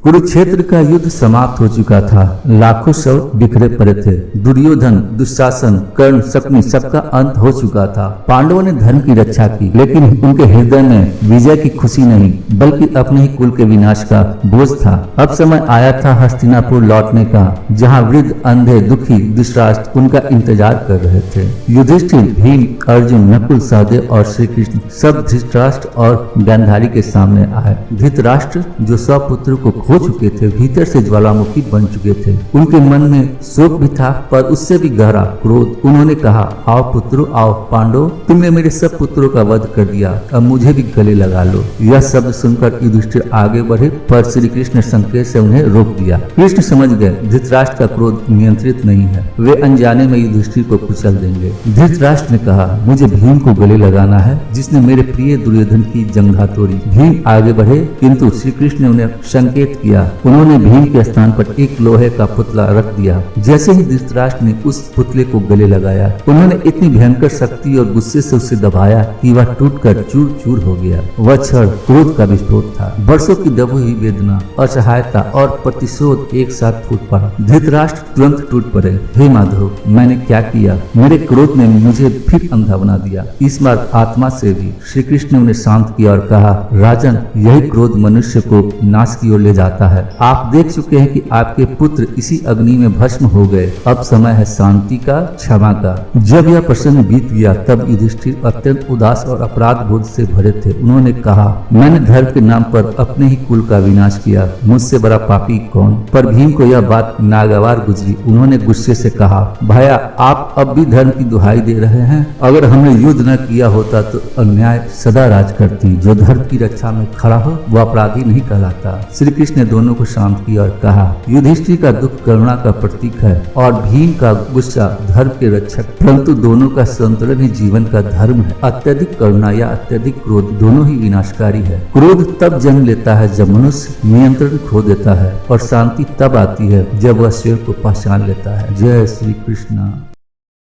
कुरुक्षेत्र का युद्ध समाप्त हो चुका था। लाखों शव बिखरे पड़े थे। दुर्योधन, दुशासन, कर्ण, शकुनि सबका अंत हो चुका था। पांडवों ने धर्म की रक्षा की, लेकिन उनके हृदय में विजय की खुशी नहीं, बल्कि अपने ही कुल के विनाश का बोझ था। अब समय आया था हस्तिनापुर लौटने का, जहाँ वृद्ध, अंधे, दुखी धृतराष्ट्र उनका इंतजार कर रहे थे। युधिष्ठिर, भीम, अर्जुन, नकुल, सहदेव और श्री कृष्ण सब धृतराष्ट्र और गांधारी के सामने आए। धृतराष्ट्र जो स्वपुत्र को खो चुके थे, भीतर से ज्वालामुखी बन चुके थे। उनके मन में शोक भी था, पर उससे भी गहरा क्रोध। उन्होंने कहा, आओ पुत्रों, आओ पांडव, तुमने मेरे सब पुत्रों का वध कर दिया, अब मुझे भी गले लगा लो। यह शब्द सुनकर युधिष्ठिर आगे बढ़े, पर श्री कृष्ण संकेत से उन्हें रोक दिया। कृष्ण समझ गए धृतराष्ट्र का क्रोध नियंत्रित नहीं है, वे अनजाने में युधिष्ठिर को कुचल देंगे। धृतराष्ट्र ने कहा, मुझे भीम को गले लगाना है, जिसने मेरे प्रिय दुर्योधन की जंघा तोड़ी। भीम आगे बढ़े, किंतु श्री कृष्ण ने उन्हें संकेत किया। उन्होंने भीम के स्थान पर एक लोहे का पुतला रख दिया। जैसे ही धृतराष्ट्र ने उस पुतले को गले लगाया, उन्होंने इतनी भयंकर शक्ति और गुस्से से उसे दबाया कि वह टूटकर चूर चूर हो गया। वह क्षण क्रोध का विस्फोट था। वर्षों की दबी हुई वेदना, असहायता और प्रतिशोध एक साथ फूट पड़ा। धृतराष्ट्र तुरंत टूट पड़े। हे माधव, मैंने क्या किया? मेरे क्रोध ने मुझे फिर अंधा बना दिया। इस बार आत्मा से भी श्री कृष्ण ने उन्हें शांत किया और कहा, राजन, यही क्रोध मनुष्य को नाश की ओर ले जाता है। आप देख चुके हैं कि आपके पुत्र इसी अग्नि में भस्म हो गए। अब समय है शांति का, क्षमा का। जब यह प्रसंग बीत गया, तब युधिष्ठिर अत्यंत उदास और अपराध बोध से भरे थे। उन्होंने कहा, मैंने धर्म के नाम पर अपने ही कुल का विनाश किया, मुझसे बड़ा पापी कौन? पर भीम को यह बात नागवार गुजरी। उन्होंने गुस्से से कहा, भैया, आप अब भी धर्म की दुहाई दे रहे हैं? अगर हमने युद्ध न किया होता तो अन्याय सदा राज करती। जो धर्म की रक्षा में खड़ा हो वो अपराधी नहीं कहलाता। श्री कृष्ण ने दोनों को शांत किया और कहा, युधिष्ठिर का दुख करुणा का प्रतीक है और भीम का गुस्सा धर्म के रक्षक, परंतु दोनों का संतुलन ही जीवन का धर्म है। अत्यधिक करुणा या अत्यधिक क्रोध दोनों ही विनाशकारी है। क्रोध तब जन्म लेता है जब मनुष्य नियंत्रण खो देता है, और शांति तब आती है जब वह स्वयं को पहचान लेता है। जय श्री कृष्ण।